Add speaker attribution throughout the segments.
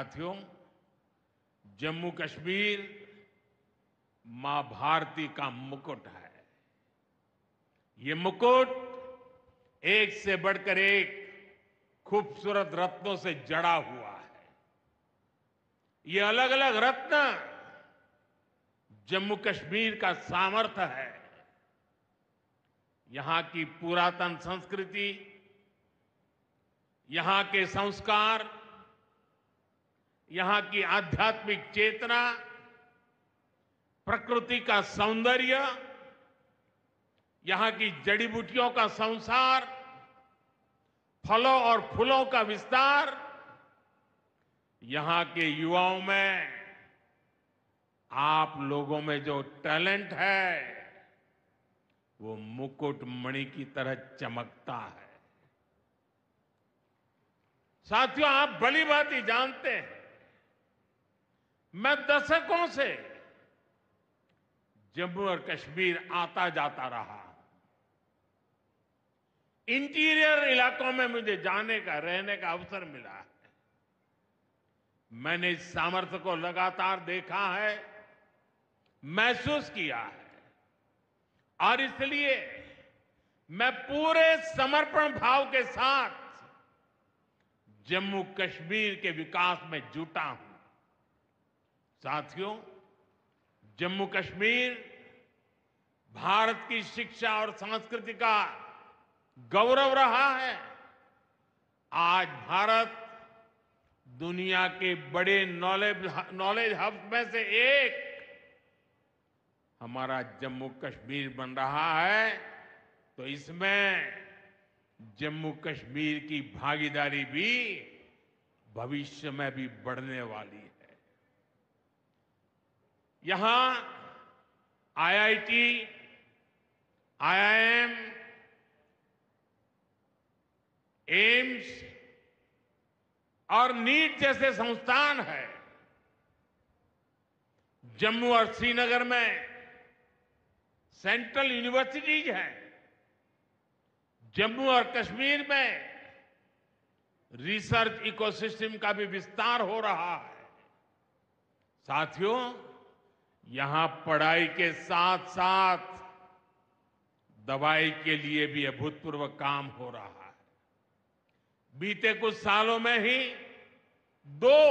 Speaker 1: साथियों, जम्मू कश्मीर मां भारती का मुकुट है। ये मुकुट एक से बढ़कर एक खूबसूरत रत्नों से जड़ा हुआ है। ये अलग अलग रत्न जम्मू कश्मीर का सामर्थ्य है। यहां की पुरातन संस्कृति, यहां के संस्कार, यहां की आध्यात्मिक चेतना, प्रकृति का सौंदर्य, यहां की जड़ी बूटियों का संसार, फलों और फूलों का विस्तार, यहां के युवाओं में, आप लोगों में जो टैलेंट है वो मुकुट मणि की तरह चमकता है। साथियों, आप भली भांति जानते हैं, मैं दशकों से जम्मू और कश्मीर आता जाता रहा। इंटीरियर इलाकों में मुझे जाने का, रहने का अवसर मिला है। मैंने इस सामर्थ्य को लगातार देखा है, महसूस किया है, और इसलिए मैं पूरे समर्पण भाव के साथ जम्मू कश्मीर के विकास में जुटा हूं। साथियों, जम्मू कश्मीर भारत की शिक्षा और संस्कृति का गौरव रहा है। आज भारत दुनिया के बड़े नॉलेज हब में से एक हमारा जम्मू कश्मीर बन रहा है, तो इसमें जम्मू कश्मीर की भागीदारी भी भविष्य में भी बढ़ने वाली है। यहां आईआईटी, आईआईएम, एम्स और नीट जैसे संस्थान है। जम्मू और श्रीनगर में सेंट्रल यूनिवर्सिटीज हैं। जम्मू और कश्मीर में रिसर्च इकोसिस्टम का भी विस्तार हो रहा है। साथियों, यहां पढ़ाई के साथ साथ दवाई के लिए भी अभूतपूर्व काम हो रहा है। बीते कुछ सालों में ही 2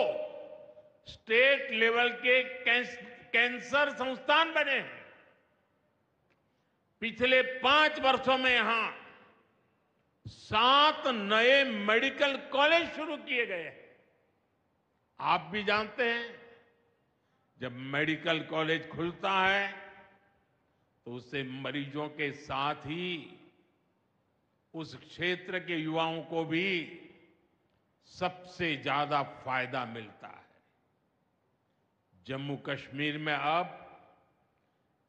Speaker 1: स्टेट लेवल के कैंसर संस्थान बने हैं। पिछले 5 वर्षों में यहां 7 नए मेडिकल कॉलेज शुरू किए गए हैं। आप भी जानते हैं, जब मेडिकल कॉलेज खुलता है तो उससे मरीजों के साथ ही उस क्षेत्र के युवाओं को भी सबसे ज्यादा फायदा मिलता है। जम्मू कश्मीर में अब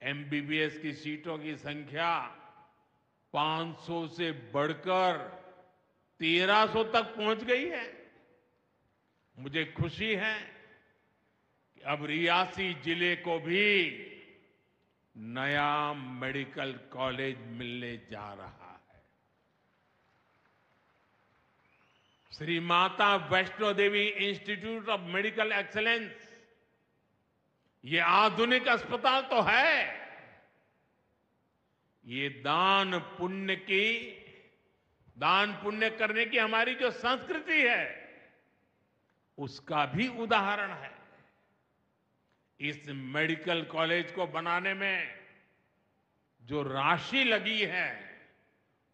Speaker 1: एमबीबीएस की सीटों की संख्या 500 से बढ़कर 1300 तक पहुंच गई है। मुझे खुशी है कि अब रियासी जिले को भी नया मेडिकल कॉलेज मिलने जा रहा है। Shri Mata Vaishno Devi institute of medical excellence, ये आधुनिक अस्पताल तो है, ये दान पुण्य करने की हमारी जो संस्कृति है उसका भी उदाहरण है। इस मेडिकल कॉलेज को बनाने में जो राशि लगी है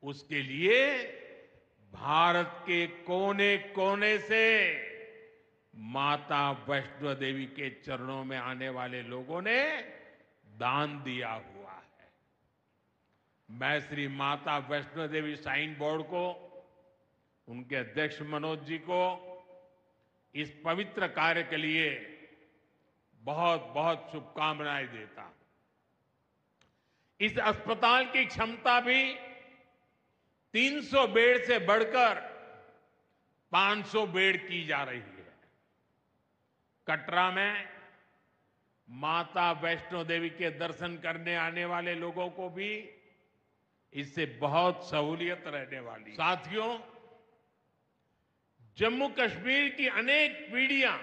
Speaker 1: उसके लिए भारत के कोने कोने से माता वैष्णो देवी के चरणों में आने वाले लोगों ने दान दिया हुआ है। मैं श्री माता वैष्णो देवी श्राइन बोर्ड को, उनके अध्यक्ष मनोज जी को इस पवित्र कार्य के लिए बहुत बहुत शुभकामनाएं देता हूं। इस अस्पताल की क्षमता भी 300 बेड से बढ़कर 500 बेड की जा रही है। कटरा में माता वैष्णो देवी के दर्शन करने आने वाले लोगों को भी इससे बहुत सहूलियत रहने वाली है। साथियों, जम्मू कश्मीर की अनेक पीढ़ियां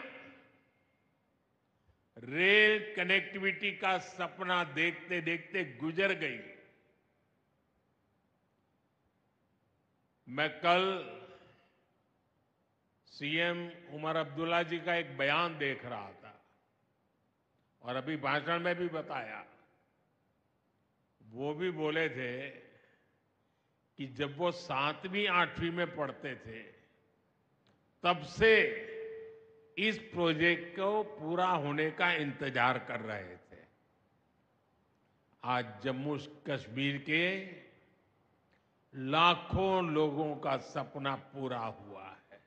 Speaker 1: रेल कनेक्टिविटी का सपना देखते देखते गुजर गई। मैं कल सीएम उमर अब्दुल्ला जी का एक बयान देख रहा था और अभी भाषण में भी बताया। वो भी बोले थे कि जब वो 7वीं 8वीं में पढ़ते थे तब से इस प्रोजेक्ट को पूरा होने का इंतजार कर रहे थे। आज जम्मू कश्मीर के लाखों लोगों का सपना पूरा हुआ है।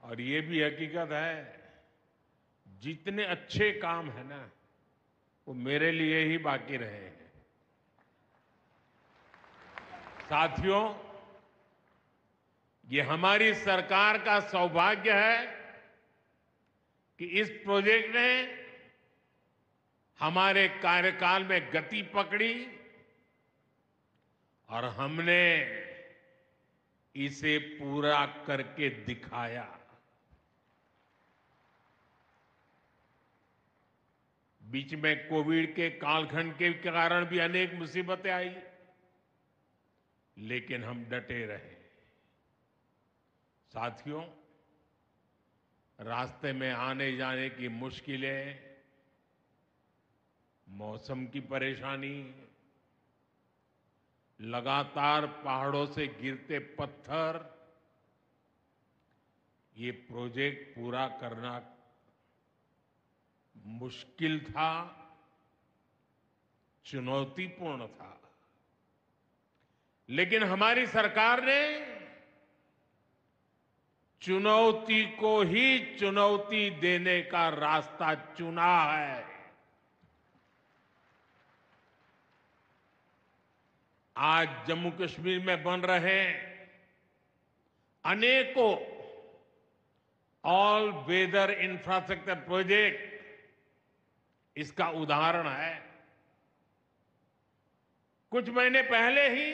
Speaker 1: और ये भी हकीकत है, जितने अच्छे काम है ना, वो मेरे लिए ही बाकी रहे हैं। साथियों, ये हमारी सरकार का सौभाग्य है कि इस प्रोजेक्ट ने हमारे कार्यकाल में गति पकड़ी और हमने इसे पूरा करके दिखाया। बीच में कोविड के कालखंड के कारण भी अनेक मुसीबतें आई, लेकिन हम डटे रहे। साथियों, रास्ते में आने जाने की मुश्किलें, मौसम की परेशानी, लगातार पहाड़ों से गिरते पत्थर, ये प्रोजेक्ट पूरा करना मुश्किल था, चुनौतीपूर्ण था। लेकिन हमारी सरकार ने चुनौती को ही चुनौती देने का रास्ता चुना है। आज जम्मू कश्मीर में बन रहे अनेकों ऑल वेदर इंफ्रास्ट्रक्चर प्रोजेक्ट इसका उदाहरण है। कुछ महीने पहले ही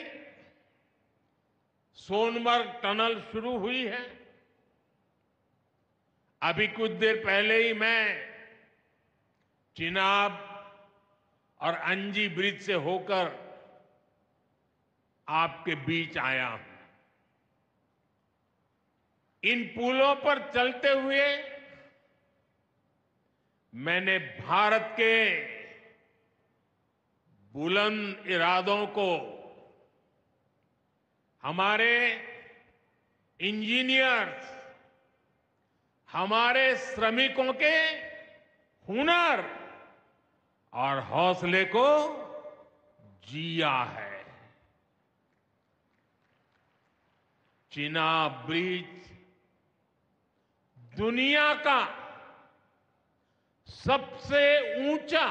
Speaker 1: सोनमर्ग टनल शुरू हुई है। अभी कुछ देर पहले ही मैं चिनाब और अंजी ब्रिज से होकर आपके बीच आया हूं। इन पुलों पर चलते हुए मैंने भारत के बुलंद इरादों को, हमारे इंजीनियर्स, हमारे श्रमिकों के हुनर और हौसले को जिया है। चिनाब ब्रिज दुनिया का सबसे ऊंचा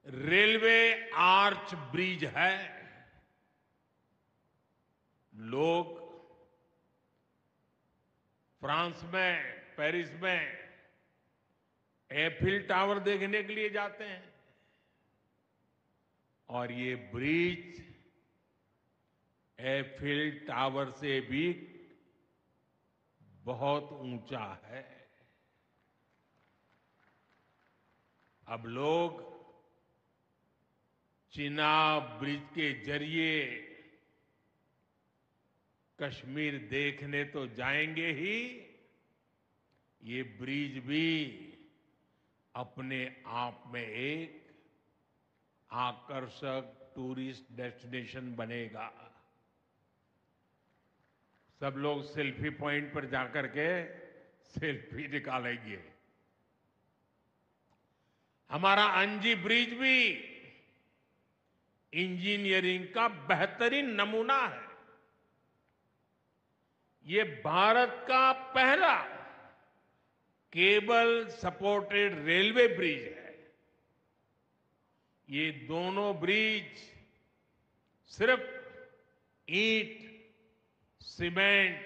Speaker 1: रेलवे आर्च ब्रिज है। लोग फ्रांस में, पेरिस में एफिल टावर देखने के लिए जाते हैं और ये ब्रिज एफिल टावर से भी बहुत ऊंचा है। अब लोग चिनाब ब्रिज के जरिए कश्मीर देखने तो जाएंगे ही, ये ब्रिज भी अपने आप में एक आकर्षक टूरिस्ट डेस्टिनेशन बनेगा। सब लोग सेल्फी पॉइंट पर जाकर के सेल्फी निकालेंगे। हमारा अंजी ब्रिज भी इंजीनियरिंग का बेहतरीन नमूना है। ये भारत का पहला केबल सपोर्टेड रेलवे ब्रिज है। ये दोनों ब्रिज सिर्फ ईंट, सीमेंट,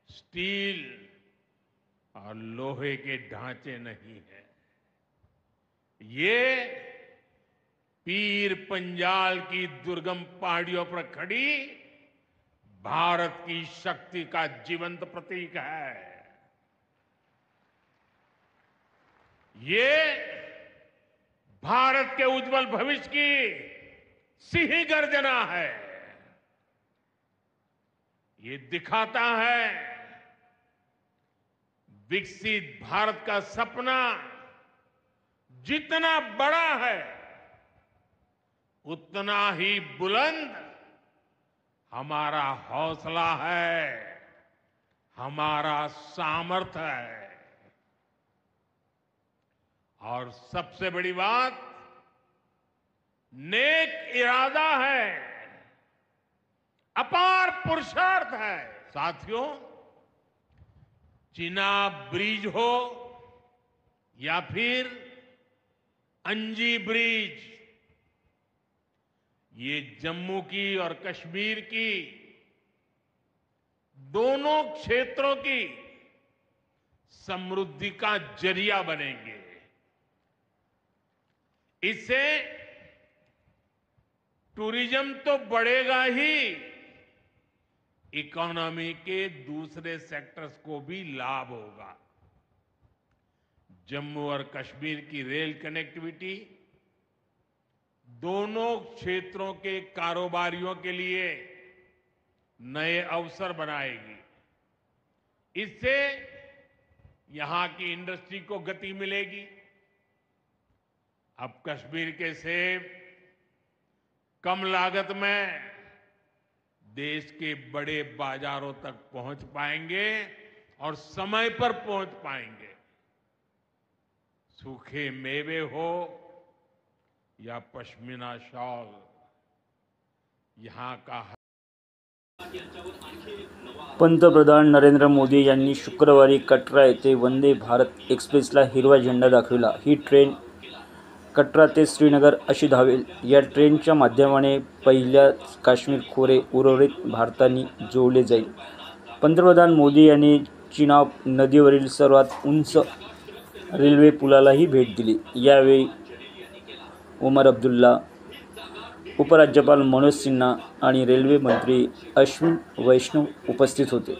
Speaker 1: स्टील और लोहे के ढांचे नहीं है। ये पीर पंजाल की दुर्गम पहाड़ियों पर खड़ी भारत की शक्ति का जीवंत प्रतीक है। ये भारत के उज्जवल भविष्य की सिंह गर्जना है। ये दिखाता है विकसित भारत का सपना जितना बड़ा है उतना ही बुलंद हमारा हौसला है, हमारा सामर्थ्य है। और सबसे बड़ी बात नेक इरादा है, अपार पुरुषार्थ है। साथियों, चिनाब ब्रिज हो या फिर अंजी ब्रिज, ये जम्मू की और कश्मीर की दोनों क्षेत्रों की समृद्धि का जरिया बनेंगे। इससे टूरिज्म तो बढ़ेगा ही, इकोनॉमी के दूसरे सेक्टर्स को भी लाभ होगा। जम्मू और कश्मीर की रेल कनेक्टिविटी दोनों क्षेत्रों के कारोबारियों के लिए नए अवसर बनाएगी। इससे यहां की इंडस्ट्री को गति मिलेगी। अब कश्मीर के सेब कम लागत में देश के बड़े बाजारों तक पहुंच पाएंगे और समय पर पहुंच पाएंगे। सूखे मेवे हो या पश्मीना शॉल, यहां का
Speaker 2: पंतप्रधान नरेंद्र मोदी यांनी शुक्रवारी कटरा येथे वंदे भारत एक्सप्रेसला हिरवा झेंडा दाखविला। ही ट्रेन कटरा ते श्रीनगर अशी धावेल। या ट्रेनच्या माध्यमाने पहिल्याच काश्मीर खोरे उर्वरित भारताने जोडले जाईल। पंतप्रधान मोदी यांनी चिनाब नदीवरील सर्वात उंच रेल्वे पुलालाही भेट दिली। यावेळी उमर अब्दुल्ला, उपराज्यपाल मनोज सिन्हा आणि रेल्वे मंत्री अश्विनी वैष्णव उपस्थित होते।